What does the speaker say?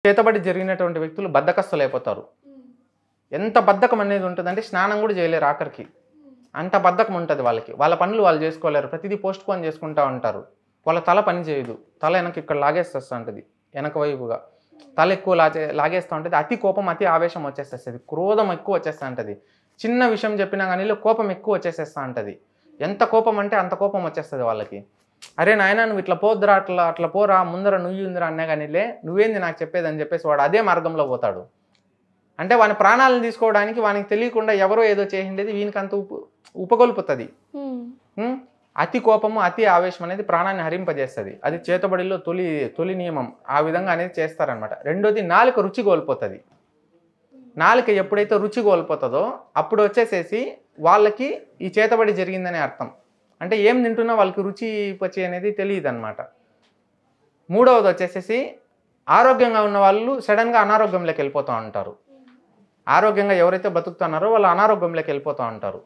చేతబడి జరిగినటువంటి వ్యక్తులు బద్ధకస్తులైపోతారు. ఎంత బద్ధకం అనేది ఉంటుందంటే స్నానం కూడా చేయలేరు ఆఖరికి. అంత బద్ధకం ఉంటుంది వాళ్ళకి. వాళ్ళ పనులు వాళ్ళు చేసుకోలేరు. ప్రతిదీ పోస్ట్ పోన్ చేసుకుంటూ ఉంటారు. వాళ్ళ తల పని చేయదు. తల వెనక ఇక్కడ లాగేస్తూ ఉంటుంది. వెనక వైపుగా తల ఎక్కువ లాగేస్తూ ఉంటుంది. అతి కోపం, అతి ఆవేశం వచ్చేసేస్తుంది. క్రోధం ఎక్కువ వచ్చేస్తూ ఉంటుంది. చిన్న విషయం చెప్పినా కానీ కోపం ఎక్కువ వచ్చేసేస్తూ ఉంటుంది. ఎంత కోపం అంటే అంత కోపం వచ్చేస్తుంది వాళ్ళకి. అరే నాయన నువ్వు ఇట్లా పోద్దురా, అట్లా పోరా, ముందర నువ్వు ఉందిరా అన్నా కానీలే, నువ్వేంది నాకు చెప్పేది అని చెప్పేసి వాడు అదే మార్గంలో పోతాడు. అంటే వాని ప్రాణాలను తీసుకోవడానికి వానికి తెలియకుండా ఎవరో ఏదో చేసిండేది వీనికి అంత ఉపగొల్పుతుంది. అతి కోపము, అతి ఆవేశం అనేది ప్రాణాన్ని హరింపజేస్తుంది. అది చేతబడిలో తొలి నియమం. ఆ విధంగా అనేది చేస్తారనమాట. రెండోది నాలుక రుచి కోల్పోతుంది. నాలుక ఎప్పుడైతే రుచి కోల్పోతుందో అప్పుడు వచ్చేసేసి వాళ్ళకి ఈ చేతబడి జరిగిందనే అర్థం. అంటే ఏం తింటున్నా వాళ్ళకి రుచి పచ్చి అనేది తెలియదు అనమాట. మూడవది వచ్చేసేసి ఆరోగ్యంగా ఉన్న వాళ్ళు సడన్గా అనారోగ్యంలోకి వెళ్ళిపోతూ ఉంటారు. ఆరోగ్యంగా ఎవరైతే బతుకుతున్నారో వాళ్ళు అనారోగ్యంలోకి వెళ్ళిపోతూ ఉంటారు.